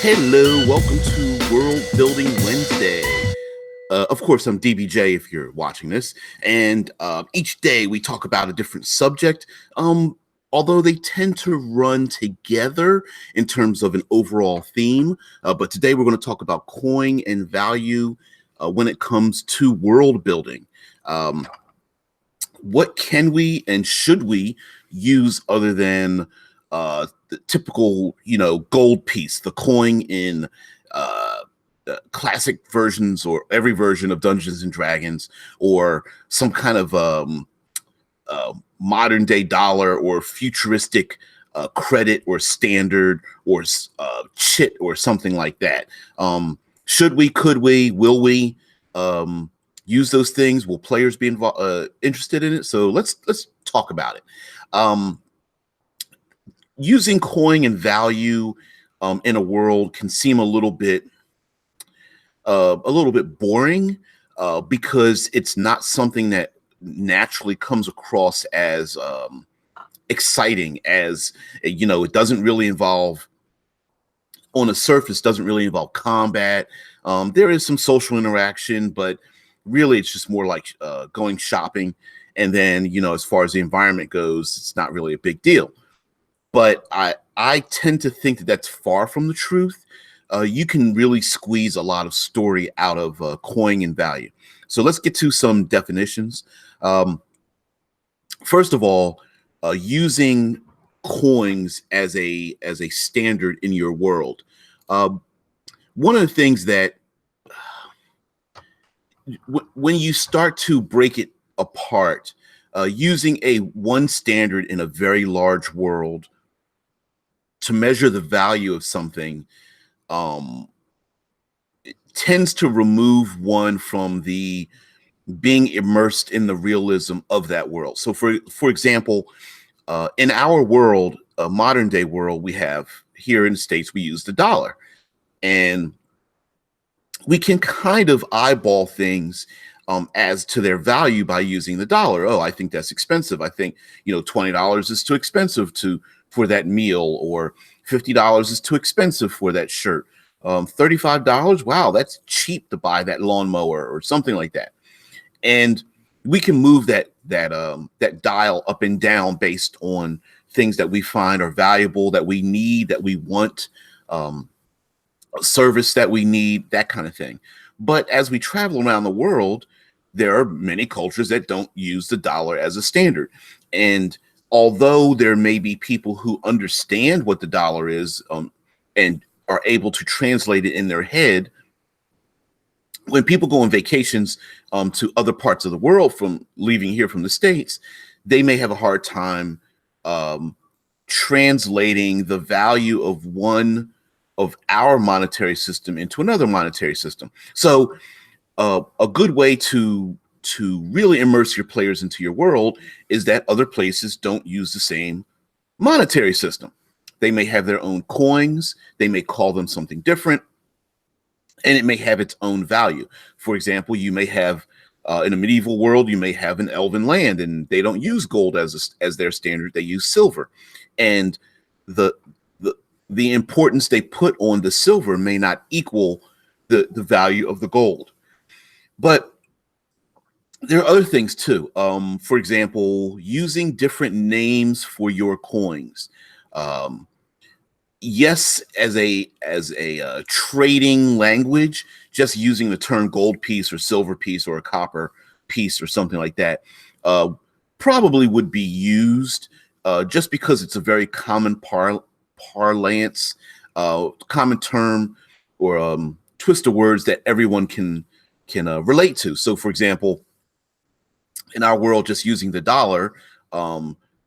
Hello, welcome to World Building Wednesday. Of course, I'm DBJ if you're watching this, and each day we talk about a different subject. Although they tend to run together in terms of an overall theme, but today we're going to talk about coin and value when it comes to world building. Um, what can we and should we use other than the typical, gold piece, the coin in classic versions or every version of Dungeons and Dragons, or some kind of modern day dollar or futuristic credit or standard or chit or something like that. Should we, could we, will we use those things? Will players be interested in it? So let's talk about it. Using coin and value in a world can seem a little bit boring because it's not something that naturally comes across as exciting. As it doesn't really involve, on the surface, doesn't really involve combat. There is some social interaction, but really it's just more like going shopping. And then, as far as the environment goes, it's not really a big deal. But I tend to think that that's far from the truth. You can really squeeze a lot of story out of coin and value. So let's get to some definitions. First of all, using coins as a standard in your world. One of the things that when you start to break it apart, using a one standard in a very large world to measure the value of something it tends to remove one from the being immersed in the realism of that world. So for example, in our world, a modern day world, we have here in the States, we use the dollar, and we can kind of eyeball things as to their value by using the dollar. Oh, I think that's expensive. I think, $20 is too expensive for that meal, or $50 is too expensive for that shirt. $35, wow, that's cheap to buy that lawnmower or something like that. And we can move that dial up and down based on things that we find are valuable, that we need, that we want, service that we need, that kind of thing. But as we travel around the world, there are many cultures that don't use the dollar as a standard. And although there may be people who understand what the dollar is and are able to translate it in their head, when people go on vacations to other parts of the world from leaving here from the States, they may have a hard time translating the value of one of our monetary system into another monetary system. So a good way to really immerse your players into your world is that other places don't use the same monetary system. They may have their own coins. They may call them something different, and it may have its own value. For example, you may have in a medieval world, you may have an elven land, and they don't use gold as their standard. They use silver, and the importance they put on the silver may not equal the value of the gold. But there are other things too. For example, using different names for your coins. Yes, as a trading language, just using the term gold piece or silver piece or a copper piece or something like that probably would be used just because it's a very common parlance, common term, or twist of words that everyone can relate to. So, for example, in our world, just using the dollar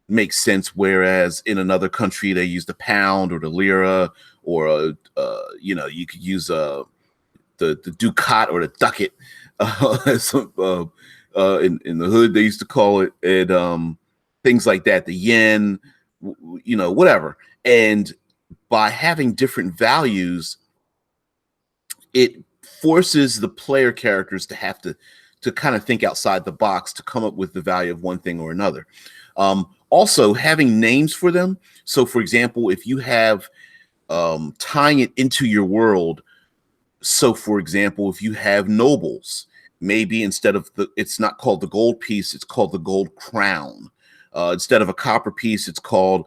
makes sense, whereas in another country they use the pound or the lira, or you could use the ducat or the ducat. In the hood they used to call it, and things like that, the yen, whatever. And by having different values, it forces the player characters to have to kind of think outside the box to come up with the value of one thing or another. Also, having names for them. So, for example, if you have tying it into your world. So, for example, if you have nobles, maybe instead of it's not called the gold piece, it's called the gold crown. Instead of a copper piece, it's called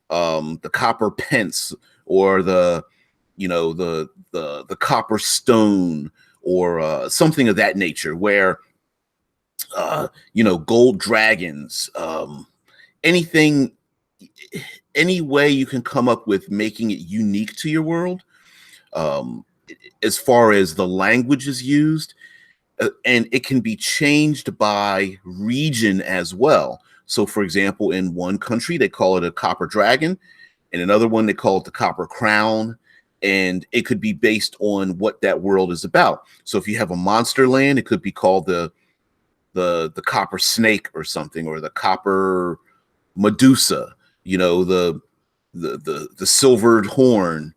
the copper pence, or the copper stone, or something of that nature, where gold dragons, anything, any way you can come up with making it unique to your world. Um, as far as the language is used, and it can be changed by region as well. So, for example, in one country, they call it a copper dragon. In another one, they call it the copper crown. And it could be based on what that world is about. So if you have a monster land, it could be called the copper snake or something, or the copper Medusa, the silvered horn,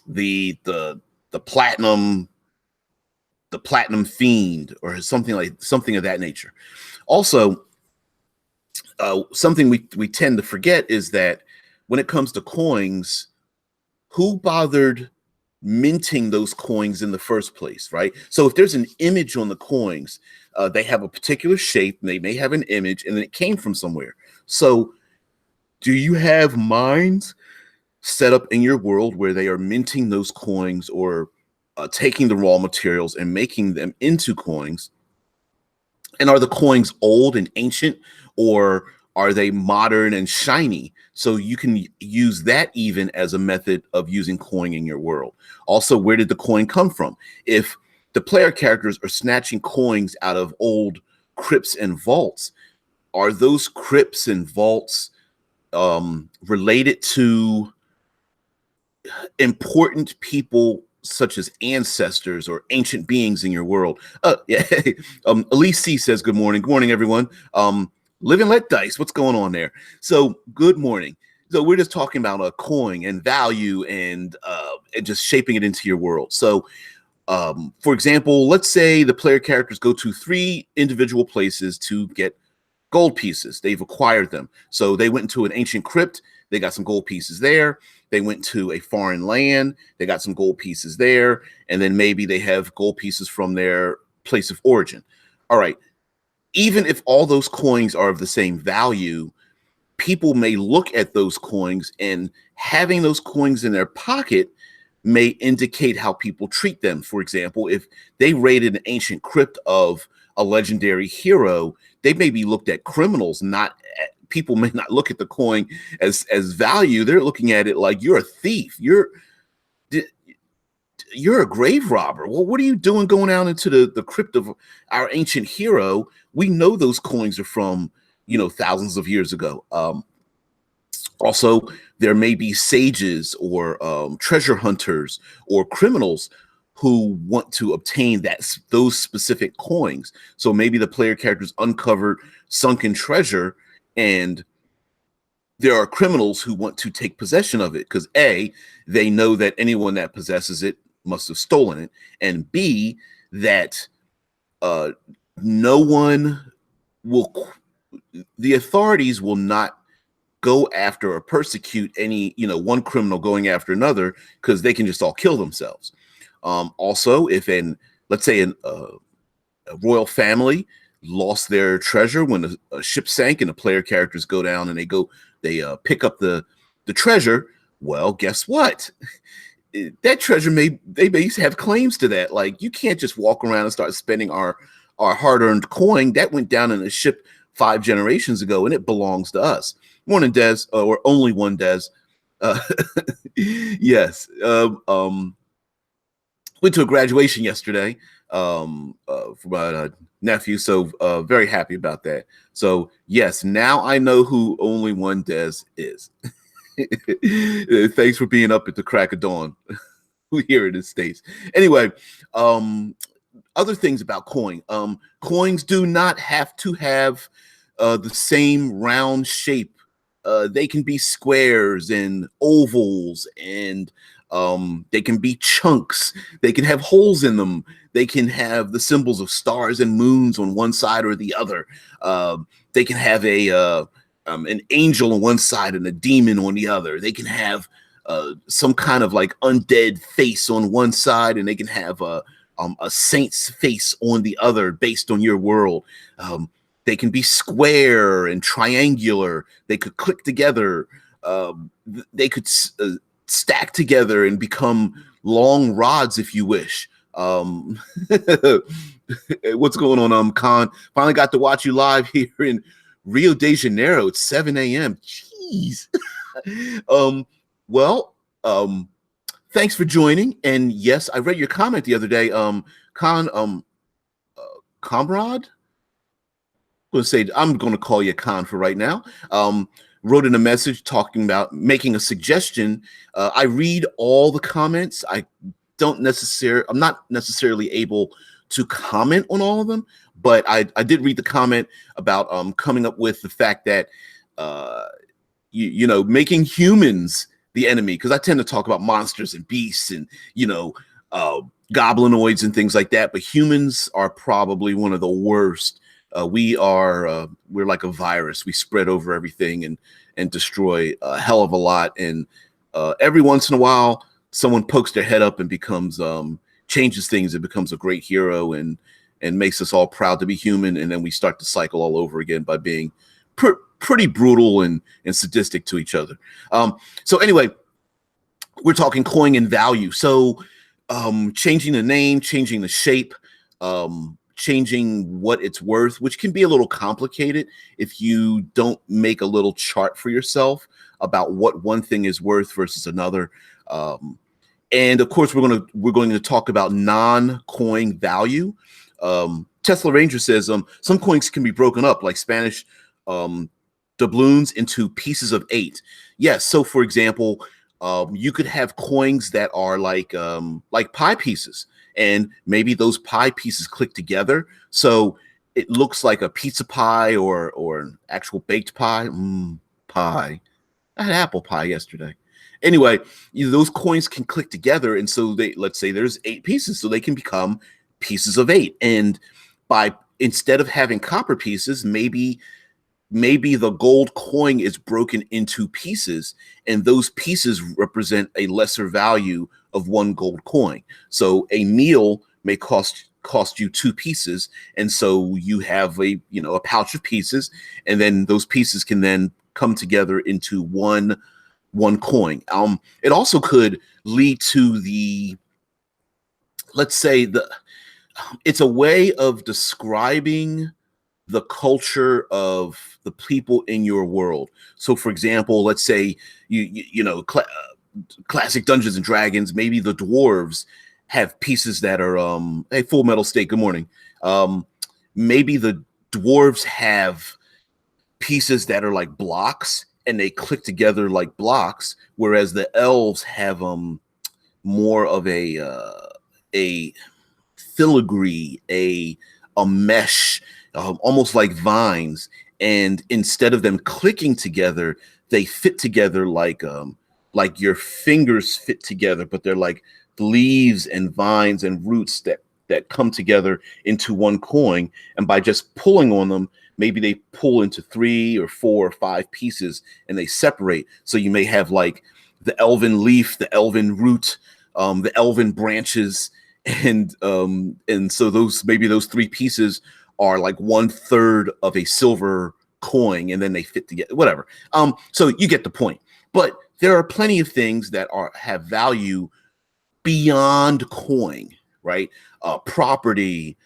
the platinum fiend, or something of that nature. Also, something we tend to forget is that when it comes to coins, who bothered minting those coins in the first place, right? So if there's an image on the coins, they have a particular shape, and they may have an image, and then it came from somewhere. So do you have mines set up in your world where they are minting those coins, or taking the raw materials and making them into coins? And are the coins old and ancient, or are they modern and shiny? So you can use that even as a method of using coin in your world. Also, where did the coin come from? If the player characters are snatching coins out of old crypts and vaults, are those crypts and vaults related to important people such as ancestors or ancient beings in your world? Yeah. Elise C says, good morning. Good morning, everyone. Live and let dice. What's going on there? So good morning. So we're just talking about a coin and value, and just shaping it into your world. So for example, let's say the player characters go to 3 individual places to get gold pieces. They've acquired them. So they went into an ancient crypt. They got some gold pieces there. They went to a foreign land. They got some gold pieces there. And then maybe they have gold pieces from their place of origin. All right. Even if all those coins are of the same value, people may look at those coins, and having those coins in their pocket may indicate how people treat them. For example, if they raided an ancient crypt of a legendary hero, they may be looked at criminals, people may not look at the coin as value. They're looking at it like, you're a thief. You're a grave robber. Well, what are you doing going out into the crypt of our ancient hero? We know those coins are from, thousands of years ago. Also, there may be sages, or treasure hunters, or criminals who want to obtain those specific coins. So maybe the player characters uncovered sunken treasure, and there are criminals who want to take possession of it because A, they know that anyone that possesses it must have stolen it, and B, that the authorities will not go after or persecute any, one criminal going after another, because they can just all kill themselves. Also, if let's say a royal family lost their treasure when a ship sank, and the player characters go down and they pick up the treasure, well, guess what? That treasure they may have claims to that. Like, you can't just walk around and start spending our hard-earned coin that went down in a ship 5 generations ago, and it belongs to us. Morning, Des, or only one Des. Yes. Went to a graduation yesterday for my nephew, so very happy about that. So yes, now I know who only one Des is. Thanks for being up at the crack of dawn here in the States. Anyway, other things about coin. Coins do not have to have the same round shape. They can be squares and ovals, and they can be chunks. They can have holes in them. They can have the symbols of stars and moons on one side or the other. They can have an angel on one side and a demon on the other. They can have some kind of like undead face on one side, and they can have a saint's face on the other based on your world. They can be square and triangular. They could click together. They could stack together and become long rods if you wish. What's going on, Khan? Finally got to watch you live here in Rio de Janeiro. It's 7 a.m. Jeez. Well, thanks for joining. And yes, I read your comment the other day. Khan, comrade? I'm going to call you Khan for right now. Wrote in a message talking about making a suggestion. I read all the comments. I'm not necessarily able to comment on all of them, but I did read the comment about coming up with the fact that making humans the enemy, because I tend to talk about monsters and beasts and goblinoids and things like that, but humans are probably one of the worst. We're like a virus. We spread over everything and destroy a hell of a lot. And every once in a while, someone pokes their head up and becomes changes things and becomes a great hero and makes us all proud to be human. And then we start to cycle all over again by being pretty brutal and sadistic to each other. So anyway, we're talking coin and value. So changing the name, changing the shape, changing what it's worth, which can be a little complicated if you don't make a little chart for yourself about what one thing is worth versus another. And of course, we're going to talk about non-coin value. Tesla Ranger says some coins can be broken up, like Spanish doubloons, into pieces of 8. Yes. So, for example, you could have coins that are like pie pieces, and maybe those pie pieces click together, so it looks like a pizza pie or an actual baked pie. Pie. I had apple pie yesterday. Anyway, those coins can click together, and so let's say there's 8 pieces, so they can become pieces of 8. And instead of having copper pieces, maybe the gold coin is broken into pieces, and those pieces represent a lesser value of one gold coin. So a meal may cost you 2 pieces, and so you have a pouch of pieces, and then those pieces can then come together into one coin. It also could lead to it's a way of describing the culture of the people in your world. So, for example, let's say classic Dungeons and Dragons. Maybe the dwarves have pieces that are hey, Full Metal State. Good morning. Maybe the dwarves have pieces that are like blocks, and they click together like blocks, whereas the elves have more of a filigree, a mesh, almost like vines, and instead of them clicking together, they fit together like your fingers fit together, but they're like leaves and vines and roots that come together into one coin. And by just pulling on them, maybe they pull into 3 or 4 or 5 pieces, and they separate. So you may have like the elven leaf, the elven root, the elven branches, and so those 3 pieces are like 1/3 of a silver coin, and then they fit together. Whatever. So you get the point. But there are plenty of things that have value beyond coin, right? Property,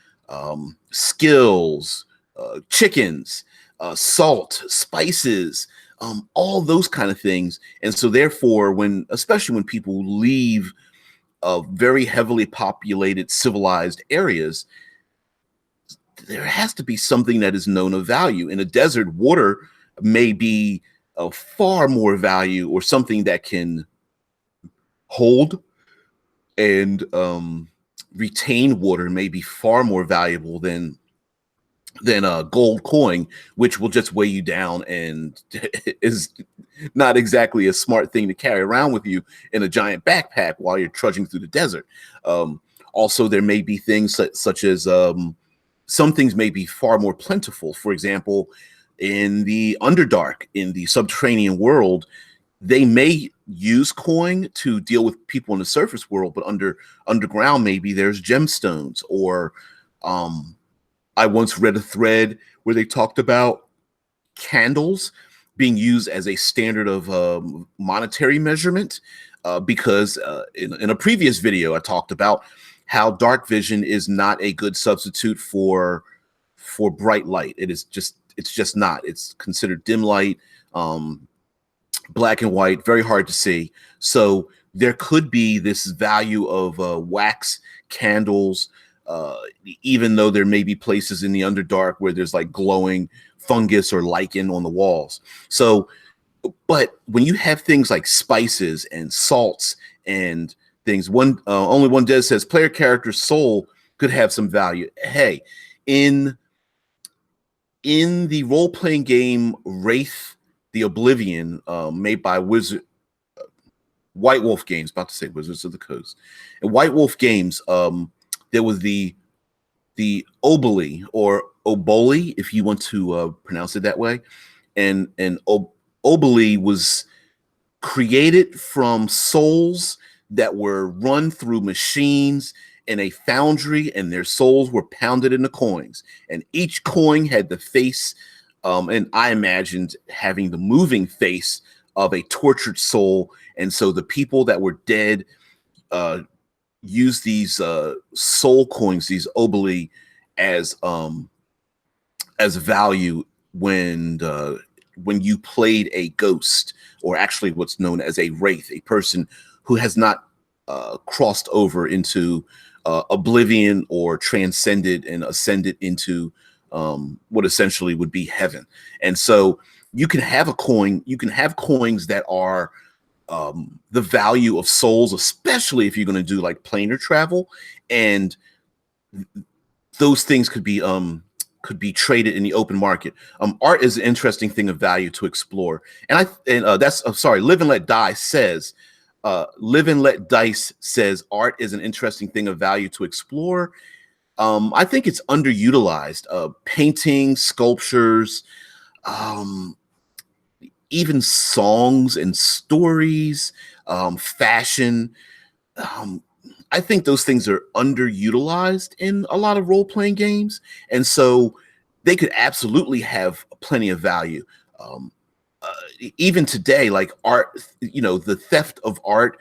skills, chickens, salt, spices, all those kind of things. And so therefore, especially when people leave very heavily populated, civilized areas, there has to be something that is known of value. In a desert, water may be of far more value, or something that can hold and retain water may be far more valuable than a gold coin, which will just weigh you down and is not exactly a smart thing to carry around with you in a giant backpack while you're trudging through the desert. Also, there may be things such as some things may be far more plentiful. For example, in the Underdark, in the subterranean world, they may use coin to deal with people in the surface world, but underground maybe there's gemstones. Or I once read a thread where they talked about candles being used as a standard of monetary measurement, because in a previous video I talked about how dark vision is not a good substitute for bright light. It's just not. It's considered dim light, black and white, very hard to see. So there could be this value of wax candles, even though there may be places in the Underdark where there's like glowing fungus or lichen on the walls. So, but when you have things like spices and salts and things, only one Des says player character's soul could have some value. Hey, in the role-playing game Wraith the Oblivion, made by White Wolf Games, about to say Wizards of the Coast. In White Wolf Games, there was the Oboli, or Oboli, if you want to pronounce it that way. And Oboli was created from souls that were run through machines in a foundry, and their souls were pounded into coins. And each coin had the face, and I imagined having the moving face of a tortured soul. And so the people that were dead used these soul coins, these oboli, as value when you played a ghost, or actually what's known as a wraith, a person who has not crossed over into oblivion or transcended and ascended into what essentially would be heaven. And so you can have a coin, you can have coins that are the value of souls, especially if you're going to do like planar travel, and those things could be traded in the open market. Art is an interesting thing of value to explore, and Live and Let Die says, Live and Let Dice says art is an interesting thing of value to explore. I think it's underutilized. Painting, sculptures, even songs and stories, fashion. I think those things are underutilized in a lot of role-playing games. And so they could absolutely have plenty of value. Even today, like art, the theft of art,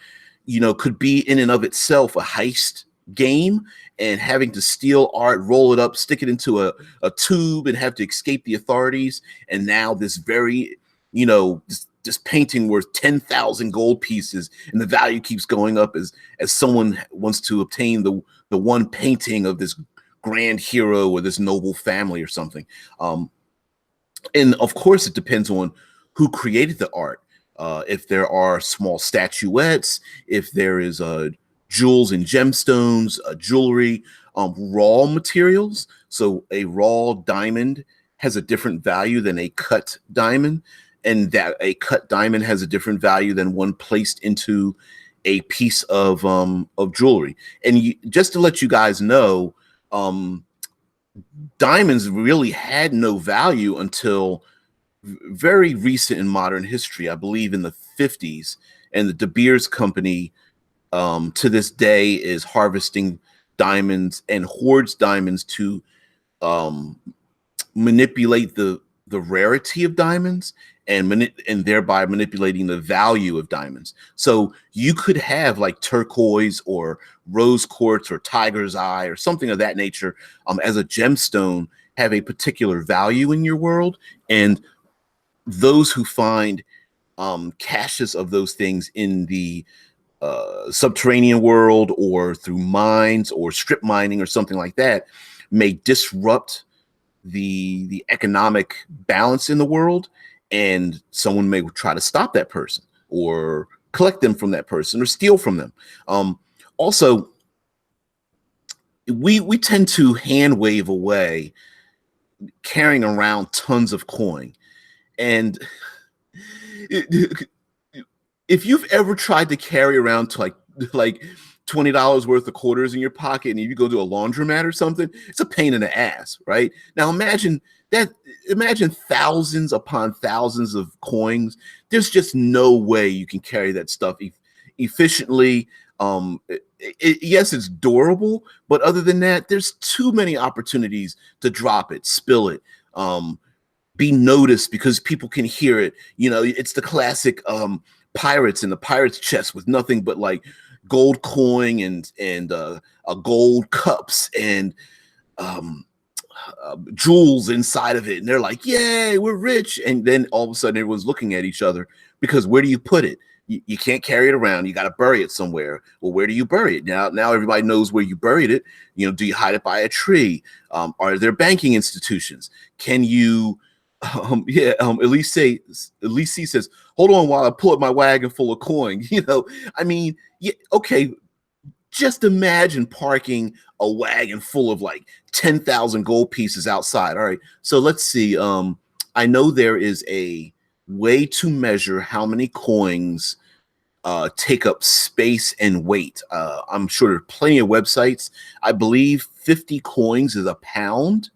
could be in and of itself a heist game, and having to steal art, roll it up, stick it into a tube, and have to escape the authorities. And now this very, this painting worth 10,000 gold pieces, and the value keeps going up as someone wants to obtain the one painting of this grand hero or this noble family or something. And of course, it depends on who created the art. If there are small statuettes, if there is jewels and gemstones, jewelry, raw materials. So a raw diamond has a different value than a cut diamond, and that a cut diamond has a different value than one placed into a piece of jewelry. And just to let you guys know, diamonds really had no value until very recent in modern history, I believe in the 50s. And the De Beers Company to this day is harvesting diamonds and hoards diamonds to manipulate the rarity of diamonds, and thereby manipulating the value of diamonds. So you could have like turquoise or rose quartz or tiger's eye or something of that nature as a gemstone have a particular value in your world. And those who find caches of those things in the subterranean world, or through mines or strip mining or something like that, may disrupt the economic balance in the world, and someone may try to stop that person or collect them from that person or steal from them. Also, we tend to hand wave away carrying around tons of coin. And if you've ever tried to carry around to like $20 worth of quarters in your pocket, and you go to a laundromat or something, it's a pain in the ass, right? Now imagine that imagine thousands upon thousands of coins. There's just no way you can carry that stuff efficiently. Yes, it's durable, but other than that, there's too many opportunities to drop it, spill it, be noticed because people can hear it. You know, it's the classic pirates in the pirate's chest with nothing but like gold coin and gold cups and um, jewels inside of it, and they're like, "Yay, we're rich!" And then all of a sudden, everyone's looking at each other because where do you put it? You can't carry it around. You got to bury it somewhere. Well, where do you bury it? Now everybody knows where you buried it. You know, do you hide it by a tree? Are there banking institutions? Can you? Elise says, "Hold on while I pull up my wagon full of coin." You know, I mean, yeah, okay. Just imagine parking a wagon full of like 10,000 gold pieces outside. All right, so let's see. I know there is a way to measure how many coins take up space and weight. I'm sure there are plenty of websites. I believe 50 coins is a pound.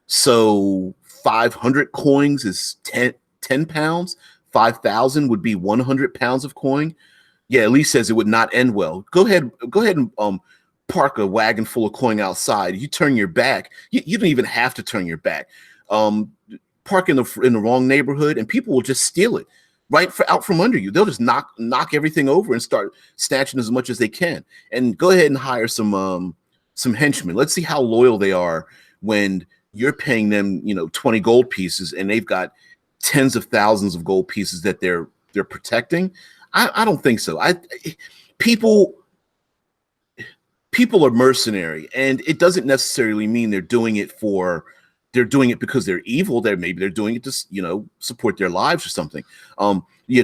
So 500 coins is 10 pounds. 5,000 would be 100 pounds of coin. Yeah, Elise says it would not end well. Go ahead and park a wagon full of coin outside. You turn your back. You don't even have to turn your back. Park in the wrong neighborhood, and people will just steal it out from under you. They'll just knock everything over and start snatching as much as they can. And go ahead and hire some henchmen. Let's see how loyal they are when you're paying them, 20 gold pieces, and they've got tens of thousands of gold pieces that they're protecting. I don't think so. People are mercenary, and it doesn't necessarily mean they're doing it because they're evil. Maybe they're doing it to support their lives or something.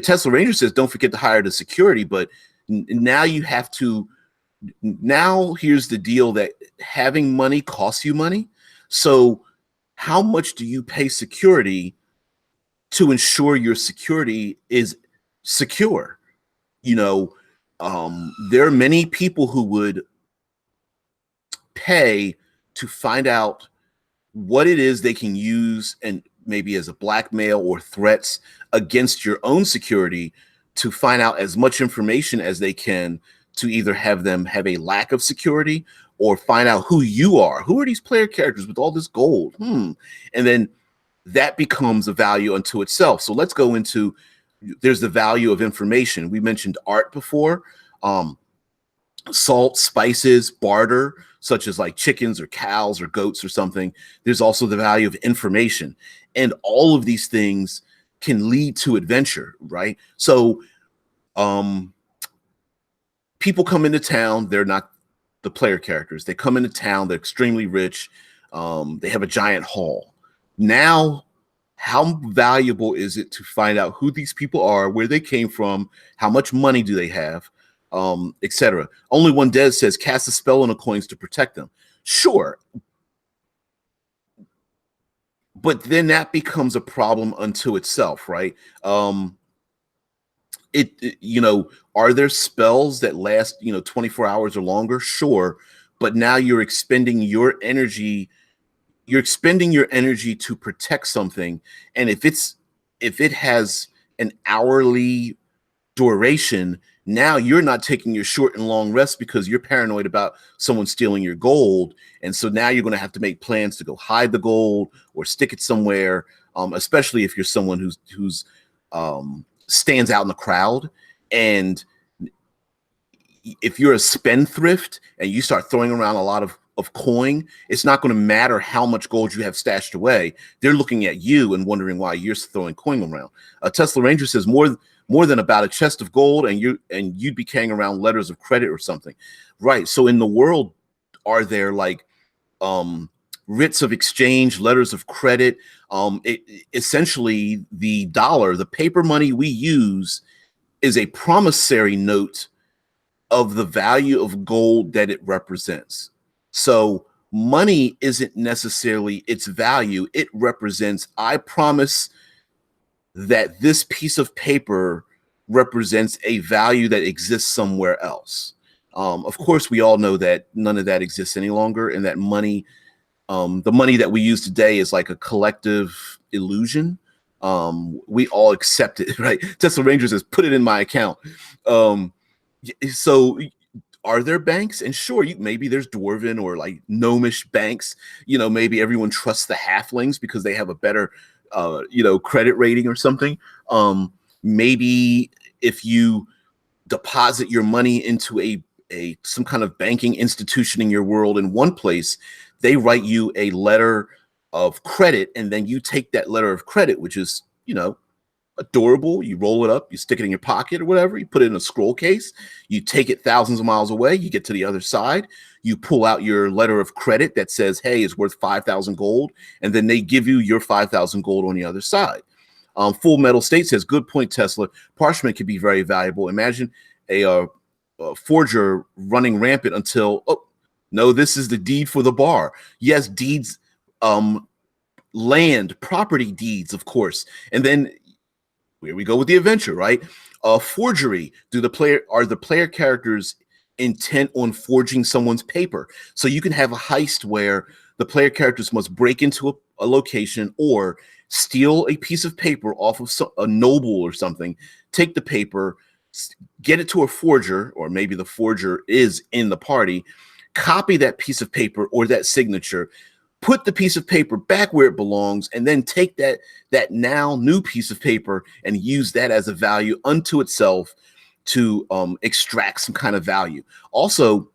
Tesla Ranger says don't forget to hire the security, but now you have to. Now here's the deal: that having money costs you money. So how much do you pay security to ensure your security is secure? There are many people who would pay to find out what it is they can use, and maybe as a blackmail or threats against your own security, to find out as much information as they can to either have them have a lack of security or find out who you are. Who are these player characters with all this gold? And then that becomes a value unto itself. So let's go into, there's the value of information. We mentioned art before, salt, spices, barter, such as like chickens or cows or goats or something. There's also the value of information. And all of these things can lead to adventure, right? So people come into town, they're not the player characters. They come into town, they're extremely rich. They have a giant haul. Now, how valuable is it to find out who these people are, where they came from, how much money do they have, etc. Only One Dead says cast a spell on the coins to protect them. Sure. But then that becomes a problem unto itself, right? Are there spells that last 24 hours or longer? Sure. But now you're expending your energy to protect something, and if it has an hourly duration, now you're not taking your short and long rest because you're paranoid about someone stealing your gold. And so now you're going to have to make plans to go hide the gold or stick it somewhere, especially if you're someone who's stands out in the crowd. And if you're a spendthrift and you start throwing around a lot of coin, it's not going to matter how much gold you have stashed away. They're looking at you and wondering why you're throwing coin around. Tesla Ranger says more than about a chest of gold, and you'd be carrying around letters of credit or something, right? So in the world, are there like writs of exchange, letters of credit? Essentially, the dollar, the paper money we use, is a promissory note of the value of gold that it represents. So money isn't necessarily its value. It represents, I promise that this piece of paper represents a value that exists somewhere else. Of course, we all know that none of that exists any longer, and that money The money that we use today is like a collective illusion. We all accept it, right? Tesla Ranger says, put it in my account. So are there banks? And sure, maybe there's dwarven or like gnomish banks. Maybe everyone trusts the halflings because they have a better, credit rating or something. Maybe if you deposit your money into some kind of banking institution in your world in one place, they write you a letter of credit, and then you take that letter of credit, which is, adorable. You roll it up, you stick it in your pocket or whatever, you put it in a scroll case, you take it thousands of miles away, you get to the other side, you pull out your letter of credit that says, hey, it's worth 5,000 gold, and then they give you your 5,000 gold on the other side. Full Metal State says, good point, Tesla. Parchment can be very valuable. Imagine a forger running rampant until, oh, no, this is the deed for the bar. Yes, deeds, land, property deeds, of course. And then here we go with the adventure, right? Forgery. Are the player characters intent on forging someone's paper? So you can have a heist where the player characters must break into a location or steal a piece of paper off of a noble or something, take the paper, get it to a forger, or maybe the forger is in the party, copy that piece of paper or that signature, put the piece of paper back where it belongs, and then take that now new piece of paper and use that as a value unto itself to extract some kind of value. Also,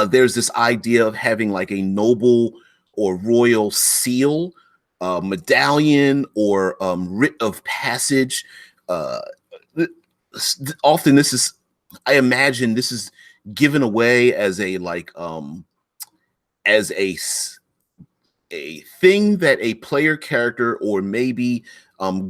there's this idea of having like a noble or royal seal, medallion, or writ of passage. Often I imagine this is given away as a thing that a player character or maybe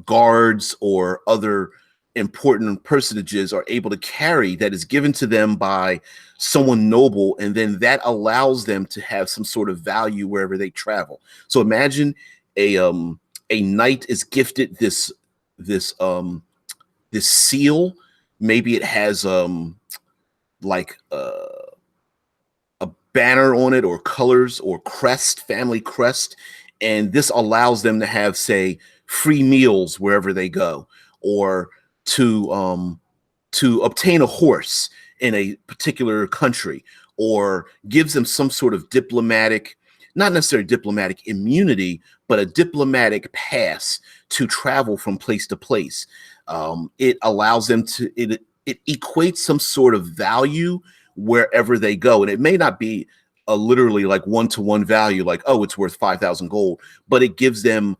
guards or other important personages are able to carry, that is given to them by someone noble, and then that allows them to have some sort of value wherever they travel. So imagine a knight is gifted this seal. Maybe it has like a banner on it, or colors, or crest, family crest, and this allows them to have, say, free meals wherever they go, or to obtain a horse in a particular country, or gives them some sort of diplomatic, not necessarily diplomatic immunity, but a diplomatic pass to travel from place to place. It allows them to, it equates some sort of value wherever they go. And it may not be a literally like one-to-one value, like, oh, it's worth 5,000 gold, but it gives them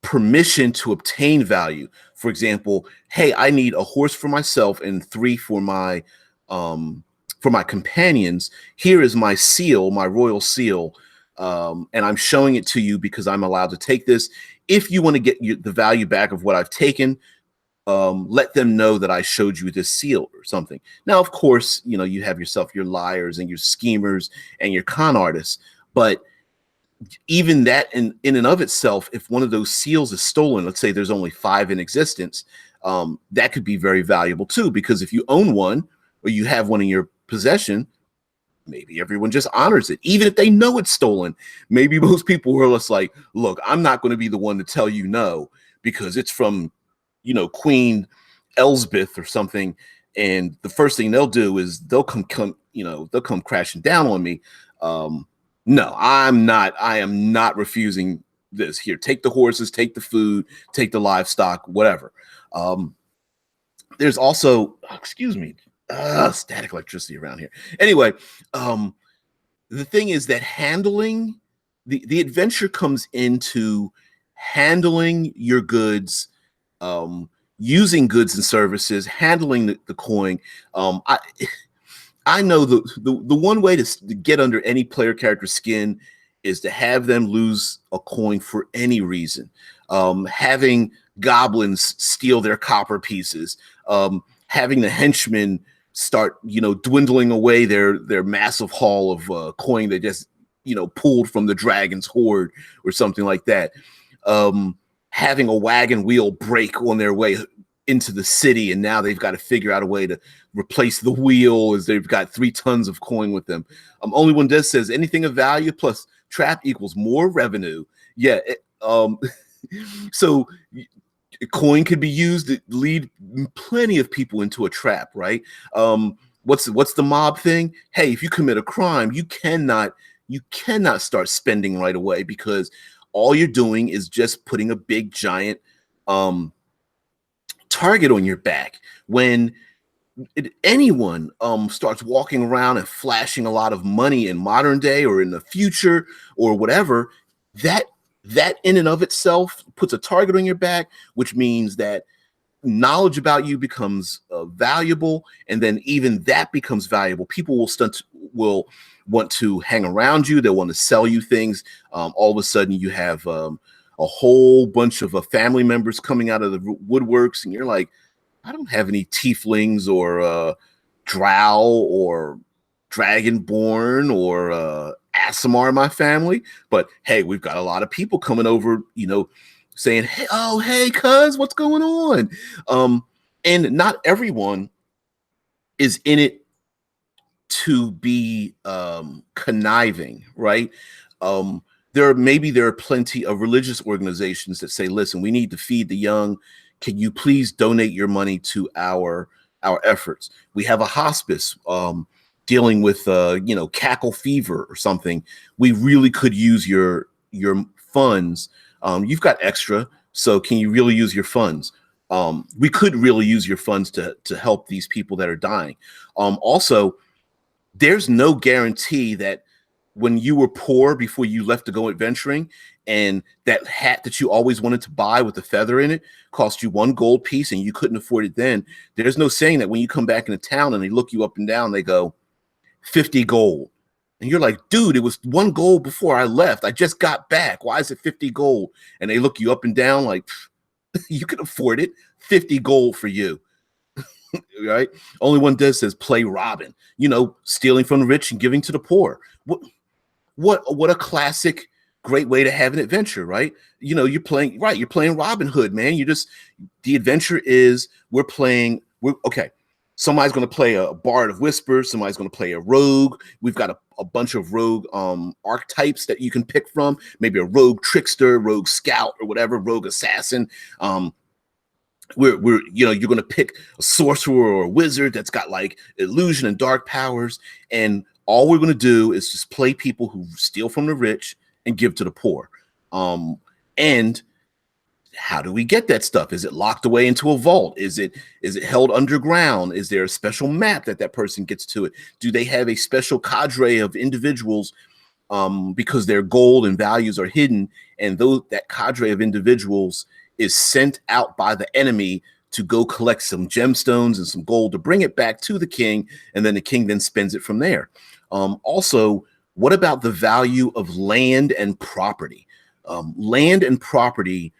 permission to obtain value. For example, hey, I need a horse for myself and 3 for my companions. Here is my seal, my royal seal, and I'm showing it to you because I'm allowed to take this. If you want to get the value back of what I've taken, let them know that I showed you this seal or something. Now, of course, you have yourself your liars and your schemers and your con artists, but even that in and of itself, if one of those seals is stolen, let's say there's only 5 in existence, that could be very valuable too, because if you own one or you have one in your possession, maybe everyone just honors it, even if they know it's stolen. Maybe most people are just like, look, I'm not going to be the one to tell you no, because it's from, Queen Elsbeth or something. And the first thing they'll do is they'll come crashing down on me. No, I am not refusing this. Here, take the horses, take the food, take the livestock, whatever. There's also, excuse me, static electricity around here. Anyway, the thing is that handling the adventure comes into handling your goods, using goods and services, handling the coin. I know the one way to get under any player character's skin is to have them lose a coin for any reason. Having goblins steal their copper pieces, having the henchmen start, dwindling away their massive haul of coin they just, pulled from the dragon's hoard or something like that. Having a wagon wheel break on their way, into the city, and now they've got to figure out a way to replace the wheel as they've got 3 tons of coin with them. Only One Death says anything of value plus trap equals more revenue. Yeah. So coin could be used to lead plenty of people into a trap, right? What's the mob thing? Hey, if you commit a crime, you cannot start spending right away, because all you're doing is just putting a big giant target on your back. When anyone starts walking around and flashing a lot of money in modern day or in the future or whatever, that in and of itself puts a target on your back, which means that knowledge about you becomes valuable, and then even that becomes valuable. People will want to hang around you. They'll want to sell you things. All of a sudden, you have a whole bunch of family members coming out of the woodworks, and you're like, I don't have any tieflings or drow or dragonborn or Aasimar in my family, but hey, we've got a lot of people coming over, saying, hey, oh, hey, cuz, what's going on? And not everyone is in it to be conniving, right? There are plenty of religious organizations that say, listen, we need to feed the young. Can you please donate your money to our efforts? We have a hospice dealing with cackle fever or something. We really could use your funds. You've got extra, so can you really use your funds? We could really use your funds to help these people that are dying. Also, there's no guarantee that when you were poor before you left to go adventuring, and that hat that you always wanted to buy with the feather in it cost you 1 gold piece and you couldn't afford it then, there's no saying that when you come back into town and they look you up and down, they go 50 gold. And you're like, dude, it was 1 gold before I left. I just got back. Why is it 50 gold? And they look you up and down like, you can afford it. 50 gold for you. Right? Only One Death says play Robin, stealing from the rich and giving to the poor. What a classic, great way to have an adventure, right? You're playing Robin Hood, man. The adventure is okay. Somebody's going to play a Bard of Whispers. Somebody's going to play a rogue. We've got a bunch of rogue archetypes that you can pick from. Maybe a rogue trickster, rogue scout, or whatever, rogue assassin. You're going to pick a sorcerer or a wizard that's got like illusion and dark powers, and all we're going to do is just play people who steal from the rich and give to the poor. And how do we get that stuff? Is it locked away into a vault? Is it held underground? Is there a special map that person gets to it? Do they have a special cadre of individuals because their gold and values are hidden, and that cadre of individuals is sent out by the enemy to go collect some gemstones and some gold to bring it back to the king, and then the king then spends it from there. Also, what about the value of land and property? Land and property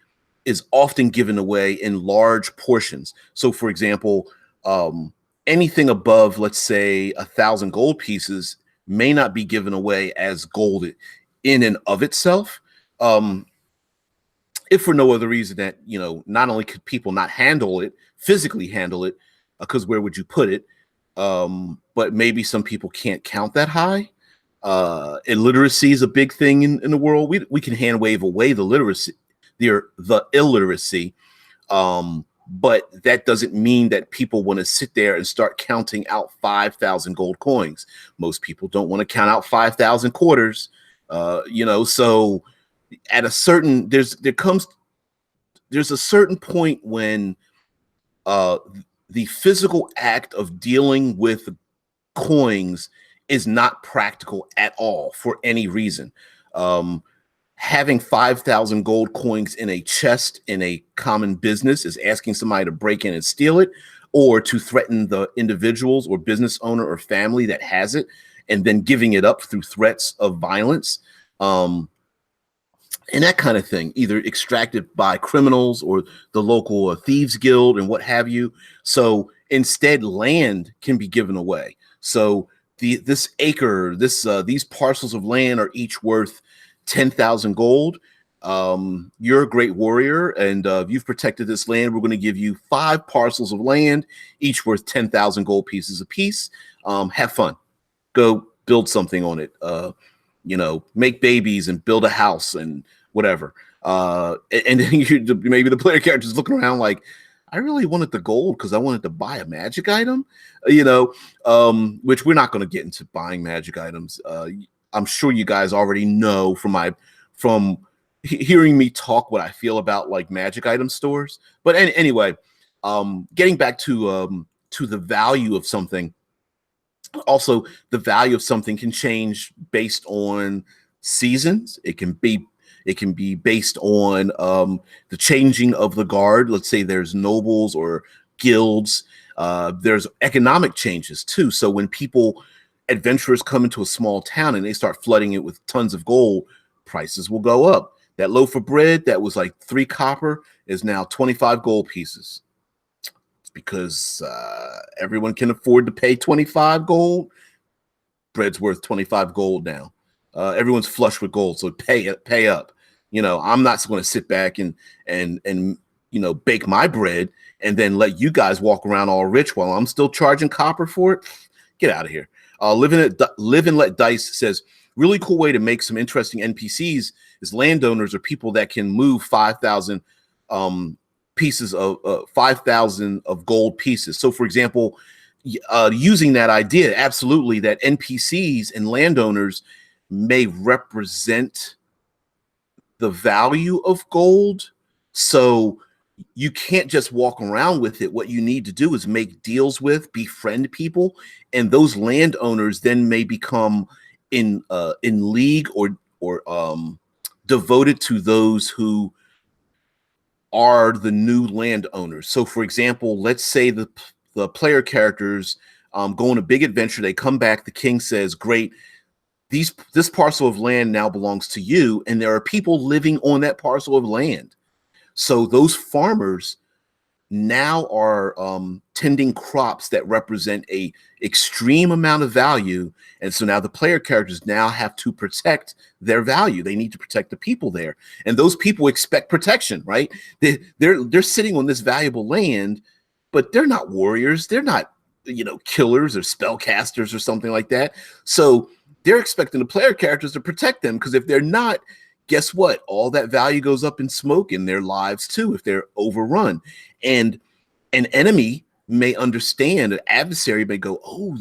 is often given away in large portions. So, for example, anything above, let's say, 1,000 gold pieces may not be given away as gold in and of itself. If for no other reason that, not only could people not physically handle it, because where would you put it? But maybe some people can't count that high. Illiteracy is a big thing in the world. We can hand wave away the illiteracy. But that doesn't mean that people want to sit there and start counting out 5,000 gold coins. Most people don't want to count out 5,000 quarters. So at a certain, there's a certain point when the physical act of dealing with coins is not practical at all for any reason. Having 5,000 gold coins in a chest in a common business is asking somebody to break in and steal it, or to threaten the individuals or business owner or family that has it, and then giving it up through threats of violence. And that kind of thing, either extracted by criminals or the local thieves guild and what have you. So instead, land can be given away. So these parcels of land are each worth 10,000 gold. You're a great warrior, and you've protected this land. We're going to give you 5 parcels of land, each worth 10,000 gold pieces apiece. Have fun. Go build something on it. Make babies and build a house and whatever. And then maybe the player character is looking around like, I really wanted the gold because I wanted to buy a magic item, which we're not going to get into buying magic items. I'm sure you guys already know from hearing me talk what I feel about like magic item stores. But anyway, getting back to the value of something. Also, the value of something can change based on seasons. It can be based on the changing of the guard. Let's say there's nobles or guilds. There's economic changes too. So when adventurers come into a small town and they start flooding it with tons of gold, prices will go up. That loaf of bread that was like 3 copper is now 25 gold pieces. It's because everyone can afford to pay 25 gold. Bread's worth 25 gold now. Everyone's flush with gold, so pay up. I'm not going to sit back and bake my bread and then let you guys walk around all rich while I'm still charging copper for it. Get out of here. Live and Let Dice says, really cool way to make some interesting NPCs is landowners or people that can move 5,000 pieces of 5,000 of gold pieces. So, for example, using that idea, absolutely, that NPCs and landowners may represent the value of gold. So you can't just walk around with it. What you need to do is make deals with, befriend people, and those landowners then may become in league or devoted to those who are the new landowners. So, for example, let's say the player characters go on a big adventure. They come back. The king says, "Great, this parcel of land now belongs to you," and there are people living on that parcel of land. So those farmers now are tending crops that represent a extreme amount of value, and so now the player characters now have to protect their value. They need to protect the people there, and those people expect protection, right? They're sitting on this valuable land, but they're not warriors. They're not killers or spellcasters or something like that. So they're expecting the player characters to protect them, because if they're not, guess what? All that value goes up in smoke in their lives too if they're overrun. And an enemy may understand, an adversary may go, oh,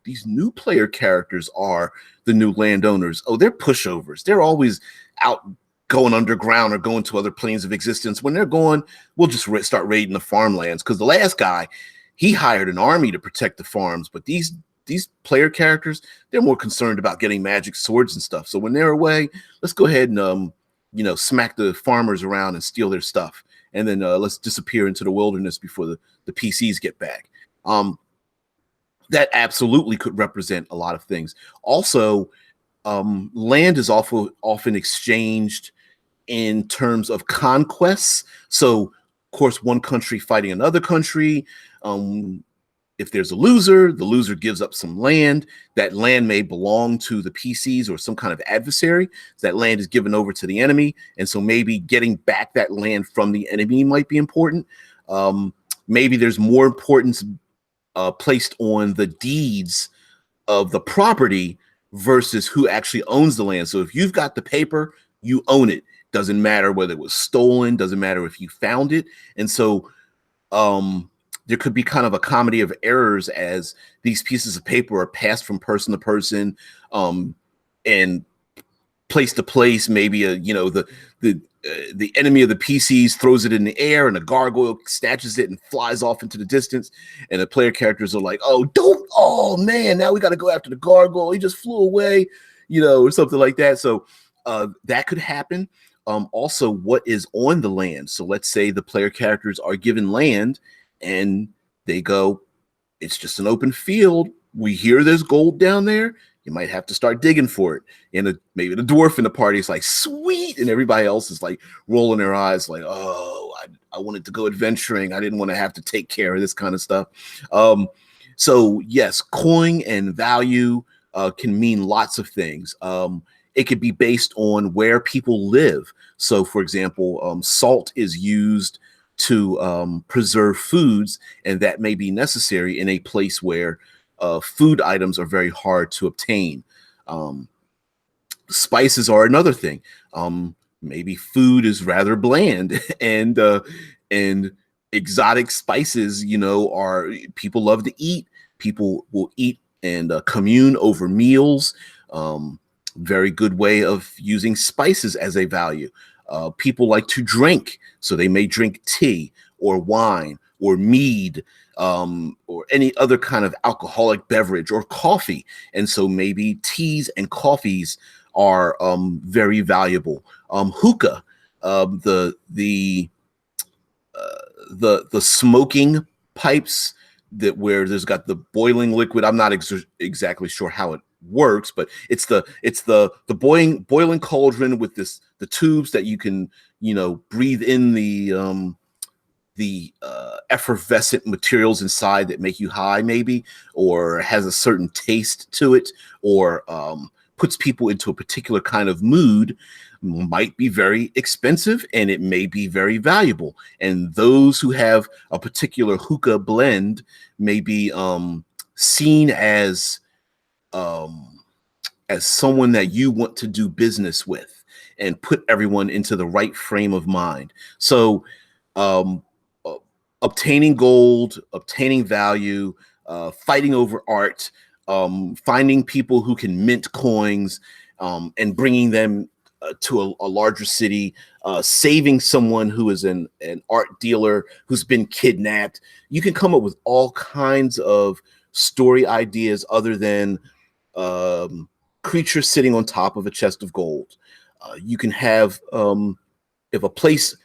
these new player characters are the new landowners. Oh, they're pushovers. They're always out going underground or going to other planes of existence. When they're gone, we'll just start raiding the farmlands, because the last guy, he hired an army to protect the farms, but these player characters, they're more concerned about getting magic swords and stuff. So when they're away, let's go ahead and smack the farmers around and steal their stuff, and then let's disappear into the wilderness before the PCs get back. That absolutely could represent a lot of things. Also, land is often exchanged in terms of conquests. So, of course, one country fighting another country. If there's a loser, the loser gives up some land. That land may belong to the PCs or some kind of adversary. That land is given over to the enemy. And so maybe getting back that land from the enemy might be important. Maybe there's more importance placed on the deeds of the property versus who actually owns the land. So if you've got the paper, you own it. Doesn't matter whether it was stolen, doesn't matter if you found it. And so there could be kind of a comedy of errors as these pieces of paper are passed from person to person and place to place. Maybe the enemy of the PCs throws it in the air and a gargoyle snatches it and flies off into the distance. And the player characters are like, oh man, now we got to go after the gargoyle. He just flew away, or something like that. So that could happen. Also, what is on the land? So let's say the player characters are given land and they go, it's just an open field. We hear there's gold down there. You might have to start digging for it. And maybe the dwarf in the party is like, sweet. And everybody else is like rolling their eyes like, oh, I wanted to go adventuring. I didn't want to have to take care of this kind of stuff. So yes, coin and value can mean lots of things. It could be based on where people live. So, for example, salt is used to preserve foods, and that may be necessary in a place where food items are very hard to obtain. Um, Spices are another thing. Maybe food is rather bland, and exotic spices, are people love to eat. People will eat and commune over meals. Very good way of using spices as a value. People like to drink, so they may drink tea or wine or mead, or any other kind of alcoholic beverage, or coffee. And so maybe teas and coffees are very valuable. Hookah, the the smoking pipes, that where there's got the boiling liquid. I'm not exactly sure how it works, but it's the boiling cauldron with the tubes that you can breathe in the effervescent materials inside that make you high, maybe, or has a certain taste to it, or puts people into a particular kind of mood. Might be very expensive, and it may be very valuable. And those who have a particular hookah blend may be seen um, as someone that you want to do business with, and put everyone into the right frame of mind. So um, obtaining gold, obtaining value, fighting over art, finding people who can mint coins, and bringing them to a larger city, saving someone who is an art dealer who's been kidnapped. You can come up with all kinds of story ideas other than creatures sitting on top of a chest of gold. You can have, if a place,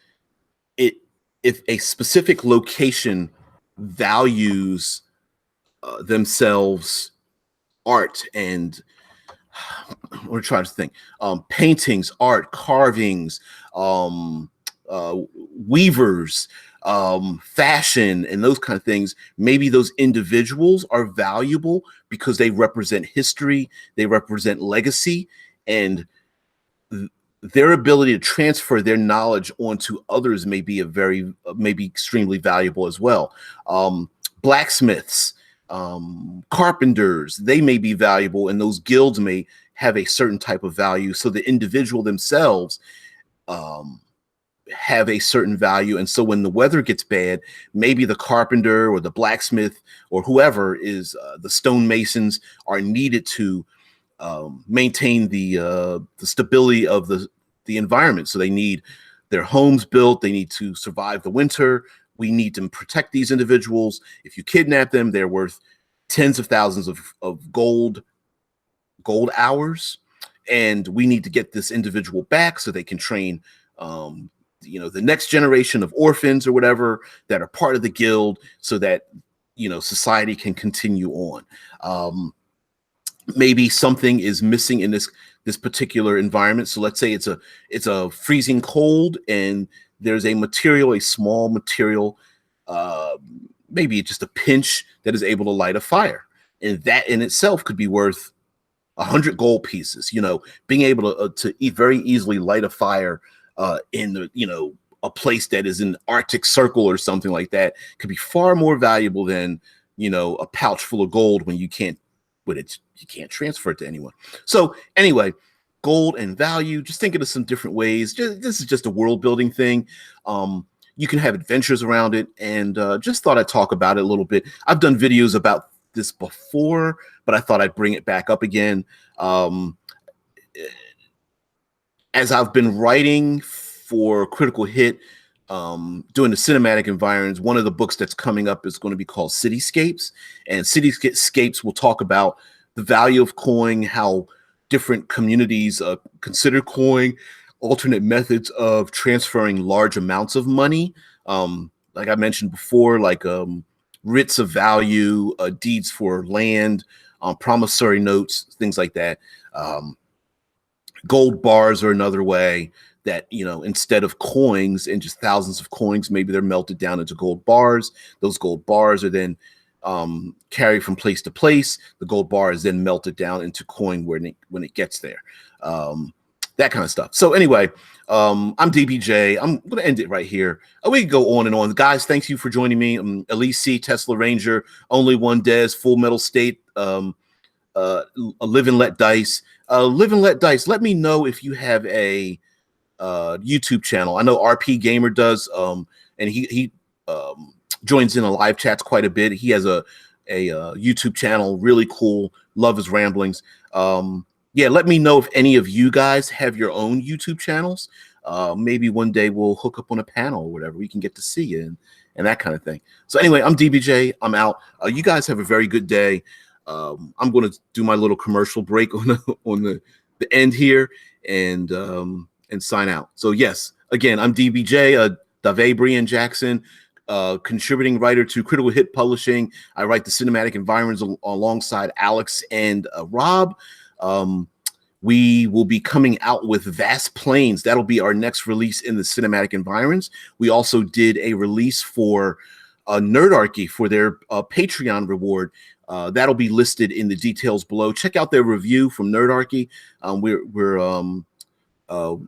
it if a specific location values themselves art, and we're trying to think, paintings, art, carvings, um, weavers, fashion, and those kind of things. Maybe those individuals are valuable because they represent history, they represent legacy, and their ability to transfer their knowledge onto others may be maybe extremely valuable as well. Blacksmiths, carpenters, they may be valuable, and those guilds may have a certain type of value. So the individual themselves um, have a certain value. And so when the weather gets bad, maybe the carpenter or the blacksmith or whoever is the stonemasons are needed to maintain the stability of the environment. So they need their homes built. They need to survive the winter. We need to protect these individuals. If you kidnap them, they're worth tens of thousands of gold hours, and we need to get this individual back so they can train the next generation of orphans or whatever that are part of the guild, so that society can continue on. Maybe something is missing in this particular environment. So let's say it's a freezing cold, and there's a small material, maybe just a pinch, that is able to light a fire, and that in itself could be worth 100 gold pieces. Being able to very easily light a fire in a place that is in the Arctic Circle or something like that could be far more valuable than a pouch full of gold when you can't transfer it to anyone. So anyway, gold and value, just thinking of some different ways. This is just a world building thing. You can have adventures around it, and just thought I'd talk about it a little bit. I've done videos about this before, but I thought I'd bring it back up again. As I've been writing for Critical Hit, doing the cinematic environments, one of the books that's coming up is going to be called Cityscapes. And Cityscapes will talk about the value of coin, how different communities consider coin, alternate methods of transferring large amounts of money. Like I mentioned before, like writs of value, deeds for land, promissory notes, things like that. Gold bars are another way that, instead of coins and just thousands of coins, maybe they're melted down into gold bars. Those gold bars are then carried from place to place. The gold bar is then melted down into coin when it gets there. that kind of stuff. So anyway, I'm DBJ. I'm going to end it right here. We can go on and on. Guys, thanks you for joining me. Elise C, Tesla Ranger, Only One Des, Full Metal State, Live and Let Dice. Live and Let Dice, let me know if you have a YouTube channel. I know RP Gamer does, and he joins in the live chats quite a bit. He has a YouTube channel, really cool. Love his ramblings. Yeah, let me know if any of you guys have your own YouTube channels. Maybe one day we'll hook up on a panel or whatever. We can get to see you and that kind of thing. So anyway, I'm DBJ. I'm out. You guys have a very good day. I'm going to do my little commercial break on the end here and sign out. So yes, again, I'm DBJ, Dave Brian Jackson, contributing writer to Critical Hit Publishing. I write the cinematic environments alongside Alex and Rob. We will be coming out with Vast Plains. That'll be our next release in the cinematic environments. We also did a release for Nerdarchy for their Patreon reward. That'll be listed in the details below. Check out their review from Nerdarchy. We're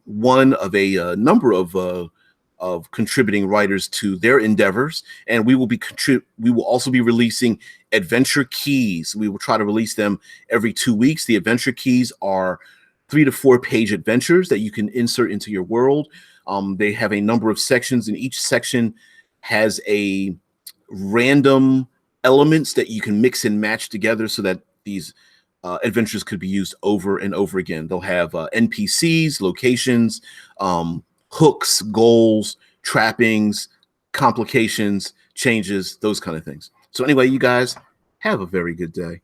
one of a number of contributing writers to their endeavors, and we will also be releasing adventure keys. We will try to release them every 2 weeks. The adventure keys are 3 to 4 page adventures that you can insert into your world. They have a number of sections, and each section has a random elements that you can mix and match together so that these adventures could be used over and over again. They'll have NPCs, locations, hooks, goals, trappings, complications, changes, those kind of things. So anyway, you guys have a very good day.